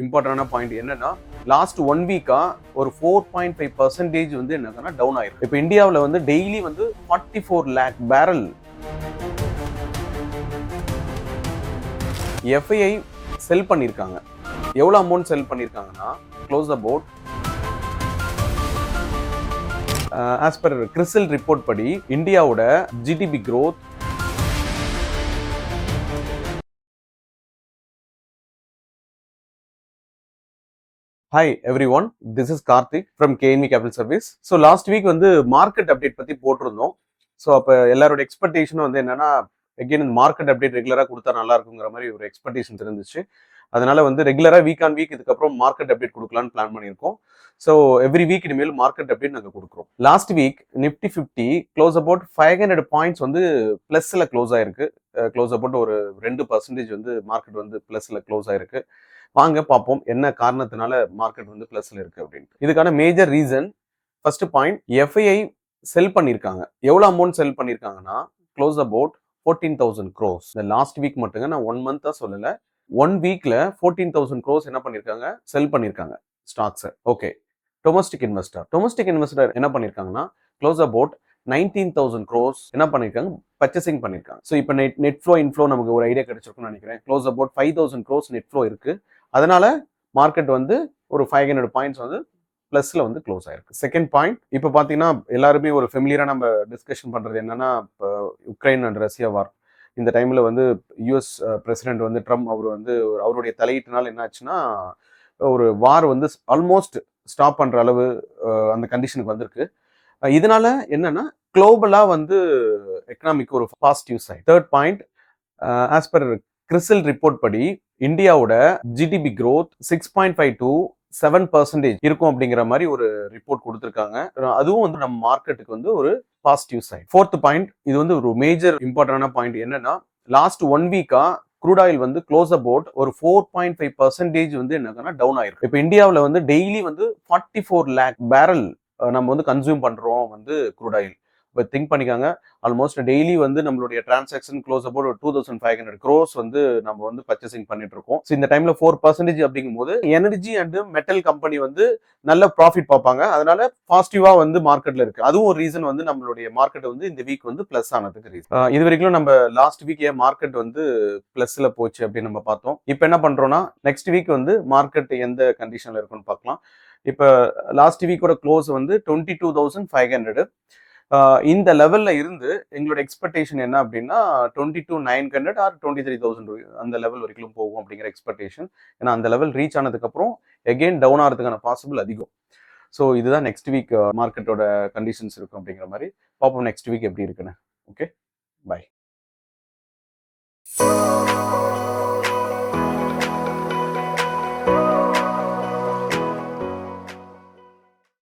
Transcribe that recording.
இம்பார்ட்டன்டான பாயிண்ட் என்னன்னா, லாஸ்ட் 1 வீக்கா ஒரு 4.5% வந்து என்னன்னா டவுன் ஆயிருக்கு. இப்போ இந்தியாவில் வந்து டெய்லி வந்து 44 lakh பேரல் எஃப்ஐஐ செல் பண்ணியிருக்காங்க. எவ்வளோ அமௌண்ட் செல் பண்ணியிருக்காங்கன்னா, close about as per CRISIL report படி இந்தியாவோட GDP growth Hi everyone, this is Karthik from KNV Capital Service. So last week வந்து மார்க்கெட் அப்டேட் பத்தி போட்டிருந்தோம். ஸோ அப்போ எல்லாரோட எக்ஸ்பெக்டேஷனும் வந்து என்னன்னா, எகெயின் இந்த மார்க்கெட் அப்டேட் ரெகுலராக கொடுத்தா நல்லா இருக்குங்கிற மாதிரி ஒரு எக்ஸ்பெக்டேஷன் இருந்துச்சு. அதனால வந்து ரெகுலராக வீக் ஆன் வீக் இதுக்கப்புறம் மார்க்கெட் அப்டேட் கொடுக்கலான்னு பிளான் பண்ணியிருக்கோம். ஸோ எவ்ரி வீக் இனிமேல் மார்க்கெட் அப்டேட் நாங்கள் கொடுக்குறோம். Last week Nifty 50 close about 500 points வந்து ப்ளஸ்ல க்ளோஸ் ஆயிருக்கு. க்ளோஸ் அபவுட் ஒரு 2% வந்து மார்க்கெட் வந்து ப்ளஸ்ல க்ளோஸ் ஆயிருக்கு. வாங்க பார்ப்போம் என்ன காரணத்தினால மார்க்கெட் வந்து பிளஸ்ல இருக்கு அப்படின்னு. இதுக்கான major reason, first point, FII sell பண்ணியிருக்காங்க. எவ்வளோ அமௌண்ட் செல் பண்ணியிருக்காங்கன்னா, க்ளோஸ் அபவுட் 14,000 crores. இந்த லாஸ்ட் வீக் மட்டுங்க, நான் 1 மந்த்தா சொல்லல, 1 வீக்ல 14,000 crores என்ன பண்ணியிருக்காங்க, செல் பண்ணியிருக்காங்க ஸ்டாக்ஸை. ஓகே, டொமஸ்டிக் இன்வெஸ்டர் என்ன பண்ணியிருக்காங்கன்னா, க்ளோஸ் அபவுட் 19,000 crores என்ன பண்ணியிருக்காங்க, பர்ச்சேசிங் பண்ணியிருக்காங்க. ஸோ இப்போ நெட் ஃப்ளோ இன்ஃப்ளோ நமக்கு ஒரு ஐடியா கிடைச்சிருக்கும்னு நினைக்கிறேன். Close about 5,000 crores net flow இருக்கு. அதனால மார்க்கெட் வந்து ஒரு 500 பாயிண்ட்ஸ் வந்து பிளஸ்ல வந்து க்ளோஸ் ஆயிருக்கு. செகண்ட் பாயிண்ட், இப்போ பார்த்தீங்கன்னா எல்லாருமே ஒரு ஃபெமிலியரா நம்ம டிஸ்கஷன் பண்றது என்னன்னா, இப்போ உக்ரைன் அண்ட் ரஷ்யா வார், இந்த டைம்ல வந்து யூஎஸ் பிரசிடென்ட் வந்து ட்ரம்ப் அவர் வந்து அவருடைய தலையீட்டினால என்ன ஆச்சுன்னா, ஒரு வார் வந்து ஆல்மோஸ்ட் ஸ்டாப் பண்ற அளவு அந்த கண்டிஷனுக்கு வந்திருக்கு. இதனால என்னன்னா, குளோபலா வந்து எக்கனாமிக் ஒரு positive side. Third point, as per CRISIL report படி இந்தியாவோட ஜிடிபி growth 6.5 to 7% இருக்கும் அப்படிங்கிற மாதிரி ஒரு ரிப்போர்ட் கொடுத்துருக்காங்க. அதுவும் வந்து நம்ம மார்க்கெட்டுக்கு வந்து ஒரு பாசிட்டிவ் சைட். ஃபோர்த் பாயிண்ட், இது வந்து ஒரு மேஜர் இம்பார்ட்டன்டான பாயிண்ட் என்னன்னா, லாஸ்ட் 1 வீக்கா க்ரூட் ஆயில் வந்து க்ளோஸ் அபவுட் ஒரு 4.5% வந்து என்னன்னா டவுன் ஆயிருக்கு. இப்போ இந்தியாவில் வந்து டெய்லி வந்து 44 lakh பேரல் நம்ம வந்து கன்சியூம் பண்றோம் வந்து க்ரூட் ஆயில். இப்போ திங்க் பண்ணிக்காங்க, ஆல்மோஸ்ட் டெய்லி வந்து நம்மளுடைய டிரான்சாக்ஷன் க்ளோஸ் அபவுட் ஒரு 2,500 crores வந்து நம்ம வந்து பர்ச்சேசிங் பண்ணிட்டு இருக்கோம். ஸோ இந்த டைம்ல 4% அப்படிங்கும் போது எனர்ஜி அண்ட் மெட்டல் கம்பெனி வந்து நல்ல ப்ராஃபிட் பார்ப்பாங்க. அதனால பாசிட்டிவா வந்து மார்க்கெட்ல இருக்கு. அதுவும் ஒரு ரீசன் வந்து நம்மளுடைய மார்க்கெட் வந்து இந்த வீக் வந்து பிளஸ் ஆனதுக்கு ரீசன். இது வரைக்கும் நம்ம லாஸ்ட் வீக் ஏன் மார்க்கெட் வந்து பிளஸ்ல போச்சு அப்படின்னு நம்ம பார்த்தோம். இப்போ என்ன பண்றோம்னா, நெக்ஸ்ட் வீக் வந்து மார்க்கெட் எந்த கண்டிஷன்ல இருக்குன்னு பார்க்கலாம். இப்போ லாஸ்ட் வீக்கோட க்ளோஸ் வந்து 22,500. இந்த லெவல்ல இருந்து எங்களோட எக்ஸ்பெக்டேஷன் என்ன அப்படின்னா, 22,900 ஆர் 23,000 அந்த லெவல் வரைக்கும் போகும் அப்படிங்கிற எக்ஸ்பெக்டேஷன். ஏன்னா அந்த லெவல் ரீச் ஆனதுக்கு அப்புறம் எகெயின் டவுன் ஆகிறதுக்கான பாசிபிள் அதிகம். ஸோ இதுதான் நெக்ஸ்ட் வீக் மார்க்கெட்டோட கண்டிஷன்ஸ் இருக்கும் அப்படிங்கிற மாதிரி. பார்ப்போம் நெக்ஸ்ட் வீக் எப்படி இருக்குன்னு. Okay, by.